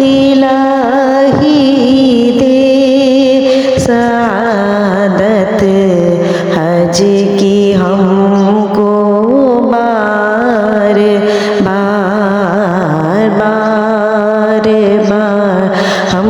इलाही दे सआदत हज की हमको बार बार बार बार हम